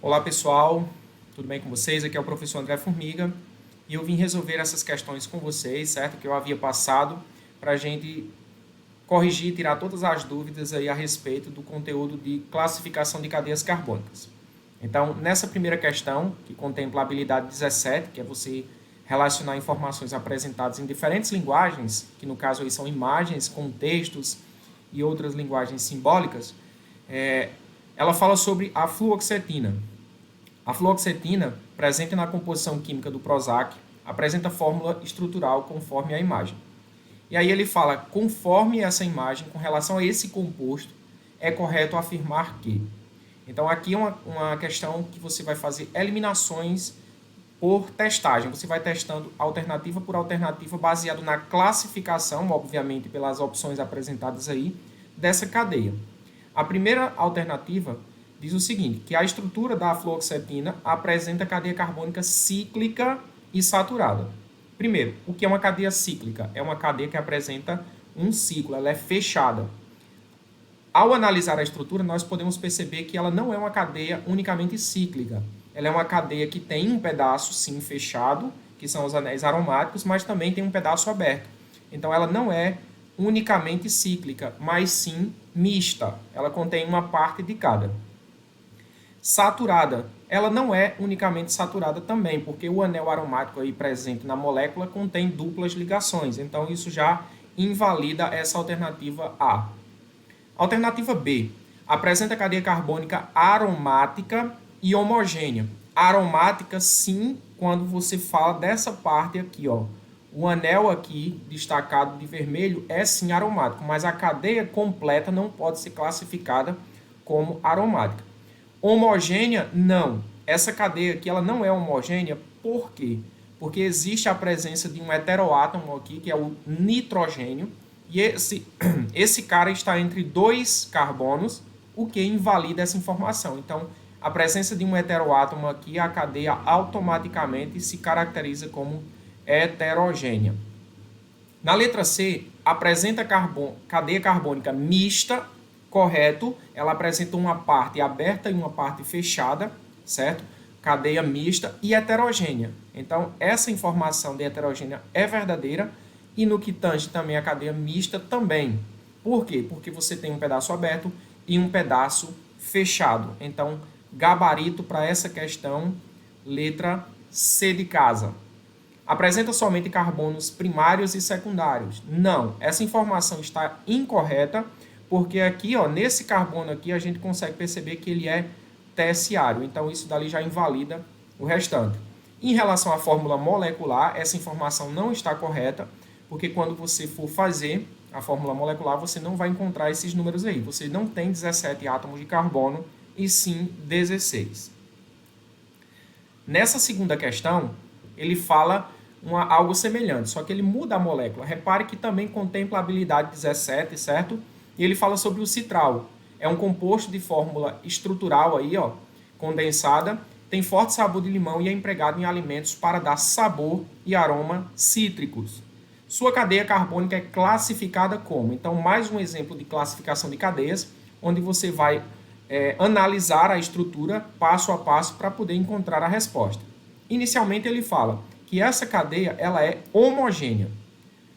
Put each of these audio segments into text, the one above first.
Olá pessoal, tudo bem com vocês? Aqui é o professor André Formiga e eu vim resolver essas questões com vocês, certo? Que eu havia passado para a gente corrigir e tirar todas as dúvidas aí a respeito do conteúdo de classificação de cadeias carbônicas. Então, nessa primeira questão, que contempla a habilidade 17, que é você relacionar informações apresentadas em diferentes linguagens, que no caso aí são imagens, contextos e outras linguagens simbólicas, ela fala sobre a fluoxetina. A fluoxetina, presente na composição química do Prozac, apresenta fórmula estrutural conforme a imagem. E aí ele fala, conforme essa imagem, com relação a esse composto, é correto afirmar que. Então aqui é uma questão que você vai fazer eliminações por testagem. Você vai testando alternativa por alternativa, baseado na classificação, obviamente pelas opções apresentadas aí, dessa cadeia. A primeira alternativa diz o seguinte, que a estrutura da fluoxetina apresenta cadeia carbônica cíclica e saturada. Primeiro, o que é uma cadeia cíclica? É uma cadeia que apresenta um ciclo, ela é fechada. Ao analisar a estrutura, nós podemos perceber que ela não é uma cadeia unicamente cíclica. Ela é uma cadeia que tem um pedaço, sim, fechado, que são os anéis aromáticos, mas também tem um pedaço aberto. Então, ela não é unicamente cíclica, mas sim mista. Ela contém uma parte de cada. Saturada. Ela não é unicamente saturada também, porque o anel aromático aí presente na molécula contém duplas ligações. Então, isso já invalida essa alternativa A. Alternativa B. Apresenta cadeia carbônica aromática e homogênea. Aromática, sim, quando você fala dessa parte aqui, ó. O anel aqui, destacado de vermelho, é sim aromático, mas a cadeia completa não pode ser classificada como aromática. Homogênea, não. Essa cadeia aqui ela não é homogênea, por quê? Porque existe a presença de um heteroátomo aqui, que é o nitrogênio, e esse cara está entre dois carbonos, o que invalida essa informação. Então, a presença de um heteroátomo aqui, a cadeia automaticamente se caracteriza como heterogênea. Na letra C, apresenta cadeia carbônica mista, correto, ela apresenta uma parte aberta e uma parte fechada, certo? Cadeia mista e heterogênea. Então, essa informação de heterogênea é verdadeira e no que tange também a cadeia mista também. Por quê? Porque você tem um pedaço aberto e um pedaço fechado. Então, gabarito para essa questão, letra C de casa. Apresenta somente carbonos primários e secundários. Não, essa informação está incorreta, porque aqui, ó, nesse carbono aqui, a gente consegue perceber que ele é terciário. Então, isso dali já invalida o restante. Em relação à fórmula molecular, essa informação não está correta, porque quando você for fazer a fórmula molecular, você não vai encontrar esses números aí. Você não tem 17 átomos de carbono, e sim 16. Nessa segunda questão, ele fala algo semelhante, só que ele muda a molécula. Repare que também contempla a habilidade 17, certo? E ele fala sobre o citral. É um composto de fórmula estrutural aí, ó, condensada, tem forte sabor de limão e é empregado em alimentos para dar sabor e aroma cítricos. Sua cadeia carbônica é classificada como? Então, mais um exemplo de classificação de cadeias, onde você vai analisar a estrutura passo a passo para poder encontrar a resposta. Inicialmente, ele fala que essa cadeia ela é homogênea.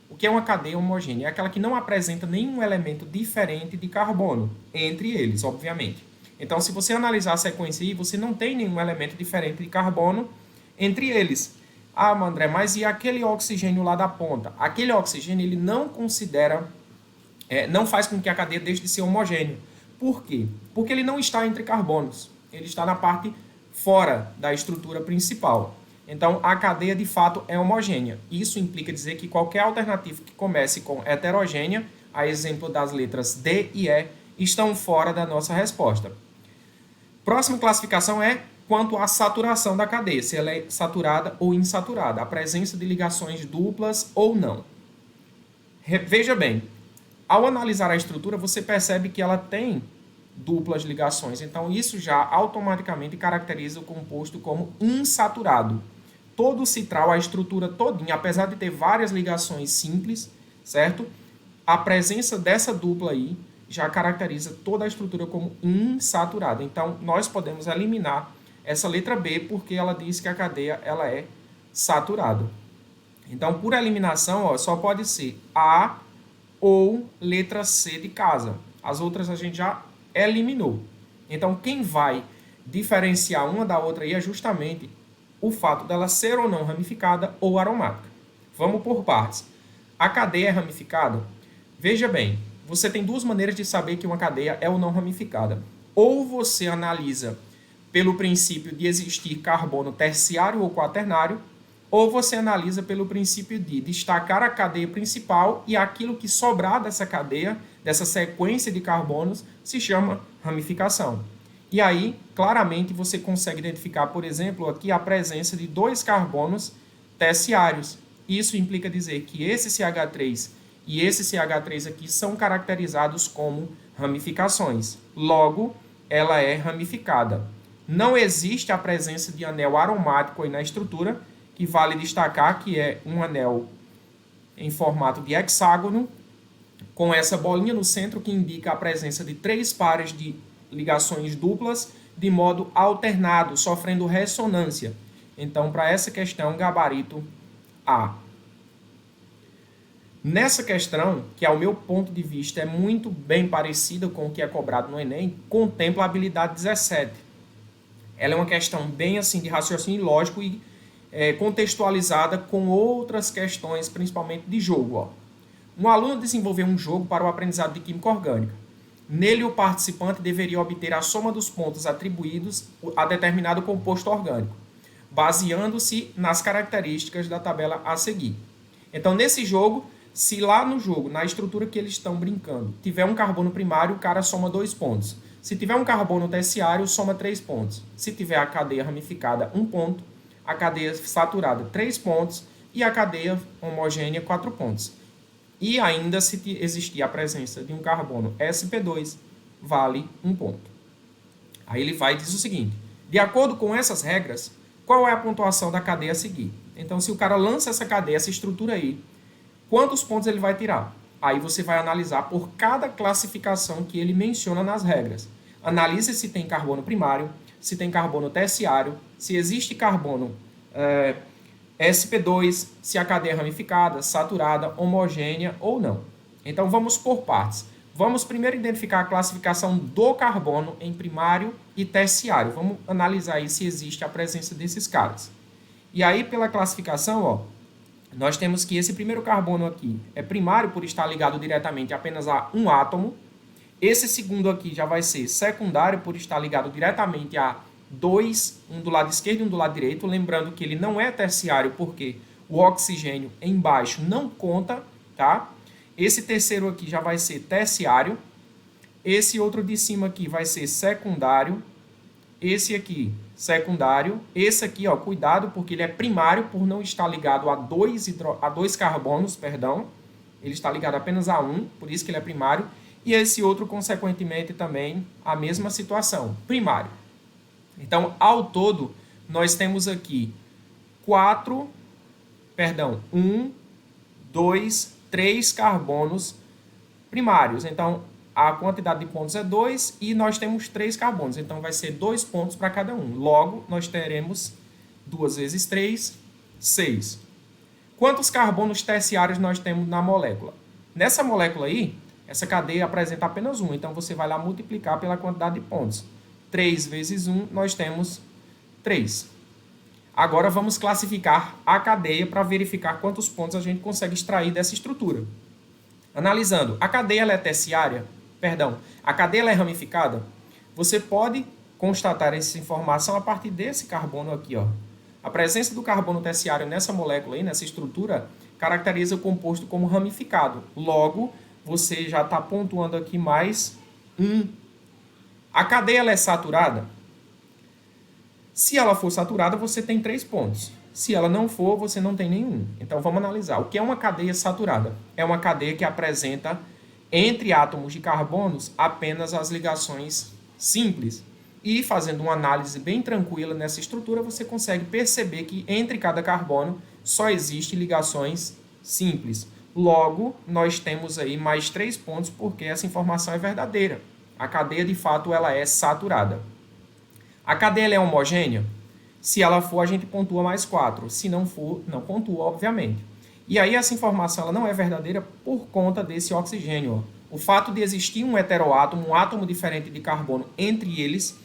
O que é uma cadeia homogênea? É aquela que não apresenta nenhum elemento diferente de carbono, entre eles, obviamente. Então, se você analisar a sequência aí, você não tem nenhum elemento diferente de carbono entre eles. Ah, André, mas e aquele oxigênio lá da ponta? Aquele oxigênio, ele não considera, não faz com que a cadeia deixe de ser homogênea. Por quê? Porque ele não está entre carbonos. Ele está na parte fora da estrutura principal. Então, a cadeia, de fato, é homogênea. Isso implica dizer que qualquer alternativa que comece com heterogênea, a exemplo das letras D e E, estão fora da nossa resposta. Próxima classificação é quanto à saturação da cadeia, se ela é saturada ou insaturada, a presença de ligações duplas ou não. Veja bem, ao analisar a estrutura, você percebe que ela tem duplas ligações. Então, isso já automaticamente caracteriza o composto como insaturado. Todo o citral, a estrutura todinha, apesar de ter várias ligações simples, certo? A presença dessa dupla aí já caracteriza toda a estrutura como insaturada. Então, nós podemos eliminar essa letra B, porque ela diz que a cadeia ela é saturada. Então, por eliminação, ó, só pode ser A ou letra C de casa. As outras a gente já eliminou. Então, quem vai diferenciar uma da outra aí é justamente o fato dela ser ou não ramificada ou aromática. Vamos por partes. A cadeia é ramificada? Veja bem, você tem duas maneiras de saber que uma cadeia é ou não ramificada. Ou você analisa pelo princípio de existir carbono terciário ou quaternário, ou você analisa pelo princípio de destacar a cadeia principal e aquilo que sobrar dessa cadeia, dessa sequência de carbonos, se chama ramificação. E aí, claramente, você consegue identificar, por exemplo, aqui a presença de dois carbonos terciários. Isso implica dizer que esse CH3 e esse CH3 aqui são caracterizados como ramificações. Logo, ela é ramificada. Não existe a presença de anel aromático aí na estrutura, que vale destacar que é um anel em formato de hexágono, com essa bolinha no centro que indica a presença de 3 pares de ligações duplas de modo alternado, sofrendo ressonância. Então, para essa questão, gabarito A. Nessa questão, que ao meu ponto de vista é muito bem parecida com o que é cobrado no Enem, contempla a habilidade 17. Ela é uma questão bem assim de raciocínio lógico e contextualizada com outras questões, principalmente de jogo. Ó. Um aluno desenvolveu um jogo para o aprendizado de química orgânica. Nele, o participante deveria obter a soma dos pontos atribuídos a determinado composto orgânico, baseando-se nas características da tabela a seguir. Então, nesse jogo, se lá no jogo, na estrutura que eles estão brincando, tiver um carbono primário, o cara soma 2 pontos. Se tiver um carbono terciário, soma 3 pontos. Se tiver a cadeia ramificada, 1 ponto. A cadeia saturada, 3 pontos. E a cadeia homogênea, 4 pontos. E ainda se existir a presença de um carbono sp2, vale 1 ponto. Aí ele vai e diz o seguinte: de acordo com essas regras, qual é a pontuação da cadeia a seguir? Então, se o cara lança essa cadeia, essa estrutura aí, quantos pontos ele vai tirar? Aí você vai analisar por cada classificação que ele menciona nas regras. Analise se tem carbono primário, se tem carbono terciário, se existe carbono sp2, se a cadeia é ramificada, saturada, homogênea ou não. Então vamos por partes. Vamos primeiro identificar a classificação do carbono em primário e terciário. Vamos analisar aí se existe a presença desses caras. E aí pela classificação, ó, nós temos que esse primeiro carbono aqui é primário por estar ligado diretamente apenas a um átomo. Esse segundo aqui já vai ser secundário por estar ligado diretamente a 2, um do lado esquerdo e um do lado direito. Lembrando que ele não é terciário porque o oxigênio embaixo não conta, tá? Esse terceiro aqui já vai ser terciário. Esse outro de cima aqui vai ser secundário. Esse aqui, secundário. Esse aqui, ó, cuidado, porque ele é primário por não estar ligado a dois carbonos, perdão. Ele está ligado apenas a um, por isso que ele é primário. E esse outro, consequentemente, também a mesma situação, primário. Então, ao todo, nós temos aqui 3 carbonos primários. Então, a quantidade de pontos é 2 e nós temos 3 carbonos. Então, vai ser 2 pontos para cada um. Logo, nós teremos 2 vezes 3, 6. Quantos carbonos terciários nós temos na molécula? Nessa molécula aí, essa cadeia apresenta apenas 1. Então, você vai lá multiplicar pela quantidade de pontos. 3 vezes 1, nós temos 3. Agora, vamos classificar a cadeia para verificar quantos pontos a gente consegue extrair dessa estrutura. Analisando, a cadeia ela é terciária? Perdão, a cadeia ela é ramificada? Você pode constatar essa informação a partir desse carbono aqui, ó. A presença do carbono terciário nessa molécula aí, nessa estrutura, caracteriza o composto como ramificado. Logo, você já está pontuando aqui mais 1. A cadeia ela é saturada? Se ela for saturada, você tem 3 pontos. Se ela não for, você não tem nenhum. Então, vamos analisar. O que é uma cadeia saturada? É uma cadeia que apresenta, entre átomos de carbonos, apenas as ligações simples. E, fazendo uma análise bem tranquila nessa estrutura, você consegue perceber que, entre cada carbono, só existem ligações simples. Logo, nós temos aí mais 3 pontos, porque essa informação é verdadeira. A cadeia, de fato, ela é saturada. A cadeia ela é homogênea? Se ela for, a gente pontua mais 4. Se não for, não pontua, obviamente. E aí essa informação ela não é verdadeira por conta desse oxigênio. O fato de existir um heteroátomo, um átomo diferente de carbono entre eles,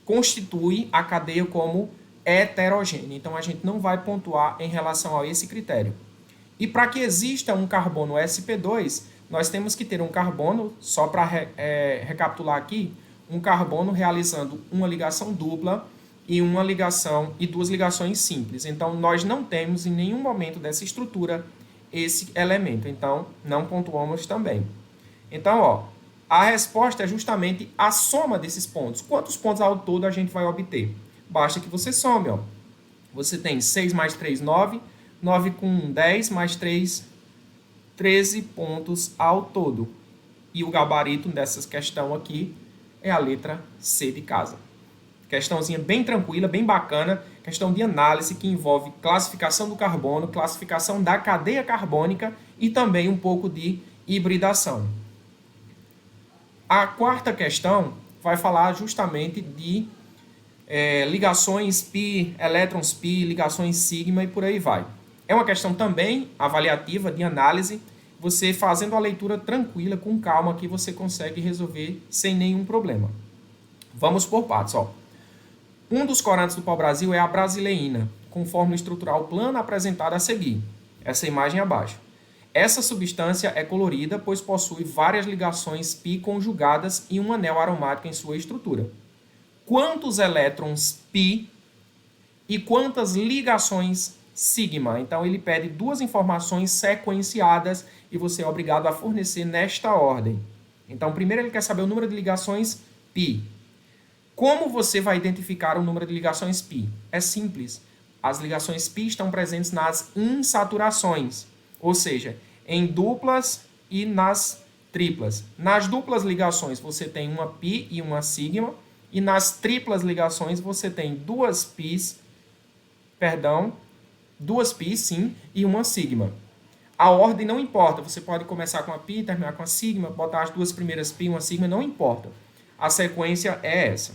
constitui a cadeia como heterogênea. Então a gente não vai pontuar em relação a esse critério. E para que exista um carbono sp2, nós temos que ter um carbono, só para recapitular aqui, um carbono realizando uma ligação dupla e duas ligações simples. Então nós não temos em nenhum momento dessa estrutura esse elemento. Então não pontuamos também. Então, ó, a resposta é justamente a soma desses pontos. Quantos pontos ao todo a gente vai obter? Basta que você some, ó. Você tem 6 mais 3, 9. 9 com 1, 10, mais 3, 13 pontos ao todo. E o gabarito dessa questão aqui é a letra C de casa. Questãozinha bem tranquila, bem bacana. Questão de análise que envolve classificação do carbono, classificação da cadeia carbônica e também um pouco de hibridação. A quarta questão vai falar justamente de ligações π, elétrons π, ligações sigma e por aí vai. É uma questão também avaliativa, de análise. Você fazendo a leitura tranquila, com calma, que você consegue resolver sem nenhum problema. Vamos por partes, ó. Um dos corantes do pau-brasil é a brasileína, com fórmula estrutural plana apresentada a seguir. Essa imagem abaixo. Essa substância é colorida, pois possui várias ligações π conjugadas e um anel aromático em sua estrutura. Quantos elétrons π e quantas ligações sigma? Então, ele pede duas informações sequenciadas e você é obrigado a fornecer nesta ordem. Então, primeiro ele quer saber o número de ligações π. Como você vai identificar o número de ligações π? É simples. As ligações π estão presentes nas insaturações, ou seja, em duplas e nas triplas. Nas duplas ligações você tem uma π e uma sigma, e nas triplas ligações você tem duas π sim, e uma sigma. A ordem não importa, você pode começar com a π, terminar com a sigma, botar as duas primeiras π e uma sigma, não importa. A sequência é essa.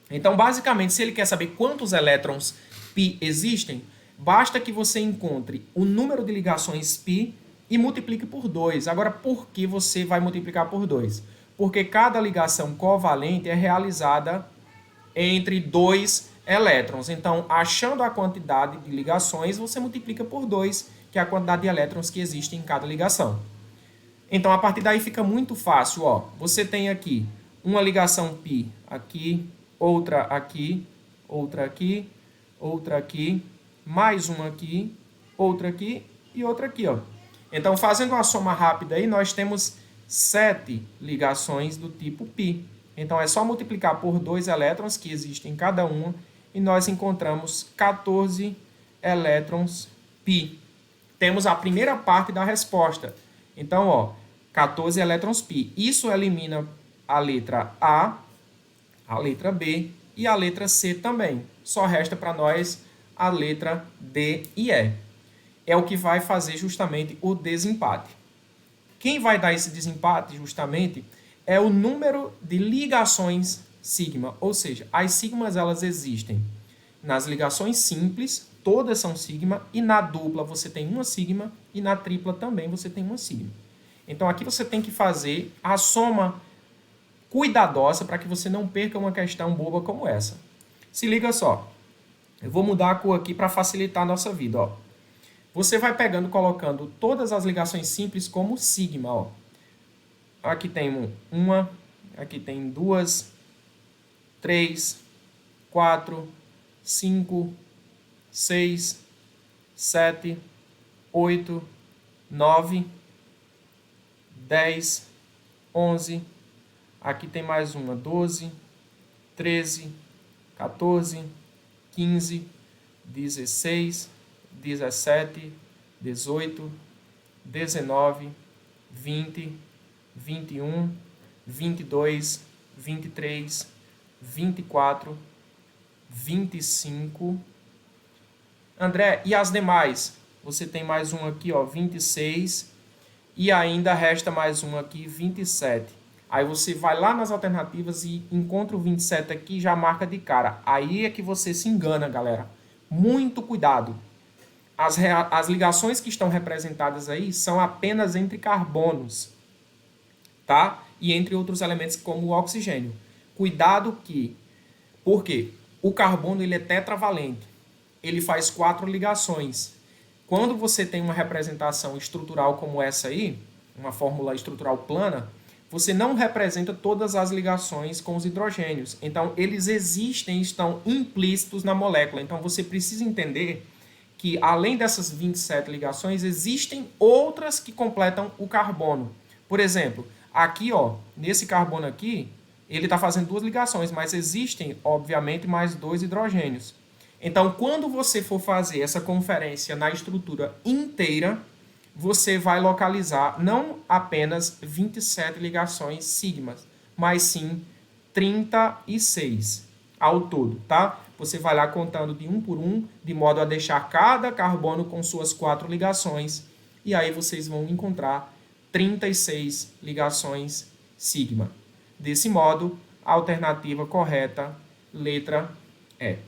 Então, basicamente, se ele quer saber quantos elétrons π existem, basta que você encontre o número de ligações π e multiplique por 2. Agora, por que você vai multiplicar por 2? Porque cada ligação covalente é realizada entre dois elétrons. Então, achando a quantidade de ligações, você multiplica por 2, que é a quantidade de elétrons que existe em cada ligação. Então, a partir daí fica muito fácil. Ó. Você tem aqui uma ligação π aqui, outra aqui, outra aqui, outra aqui, mais uma aqui, outra aqui e outra aqui. Ó. Então, fazendo uma soma rápida aí, nós temos 7 ligações do tipo π. Então, é só multiplicar por 2 elétrons que existem em cada uma e nós encontramos 14 elétrons π. Temos a primeira parte da resposta. Então, ó, 14 elétrons π. Isso elimina a letra A, a letra B e a letra C também. Só resta para nós a letra D e E. É o que vai fazer justamente o desempate. Quem vai dar esse desempate justamente é o número de ligações sigma, ou seja, as sigmas elas existem nas ligações simples, todas são sigma, e na dupla você tem uma sigma, e na tripla também você tem uma sigma. Então aqui você tem que fazer a soma cuidadosa para que você não perca uma questão boba como essa. Se liga só, eu vou mudar a cor aqui para facilitar a nossa vida. Ó. Você vai pegando, colocando todas as ligações simples como sigma. Ó. Aqui tem uma, aqui tem 2, 3, 4, 5, 6, 7, 8, 9, 10, 11, aqui tem mais uma, 12, 13, 14, 15, 16, 17, 18, 19, 20, 21, 22, 23, 24, 25. André, e as demais? Você tem mais um aqui, ó, 26, e ainda resta mais um aqui, 27. Aí você vai lá nas alternativas e encontra o 27 aqui e já marca de cara. Aí é que você se engana, galera. Muito cuidado. As ligações que estão representadas aí são apenas entre carbonos, tá? E entre outros elementos como o oxigênio. Cuidado que... Por quê? O carbono ele é tetravalente. Ele faz 4 ligações. Quando você tem uma representação estrutural como essa aí, uma fórmula estrutural plana, você não representa todas as ligações com os hidrogênios. Então, eles existem e estão implícitos na molécula. Então, você precisa entender que, além dessas 27 ligações, existem outras que completam o carbono. Por exemplo, aqui, ó, nesse carbono aqui, ele está fazendo 2 ligações, mas existem, obviamente, mais 2 hidrogênios. Então, quando você for fazer essa conferência na estrutura inteira, você vai localizar não apenas 27 ligações sigmas, mas sim 36 ao todo, tá? Você vai lá contando de um por um, de modo a deixar cada carbono com suas 4 ligações, e aí vocês vão encontrar 36 ligações sigma. Desse modo, a alternativa correta, letra E.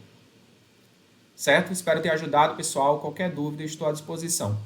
Certo? Espero ter ajudado, pessoal. Qualquer dúvida, estou à disposição.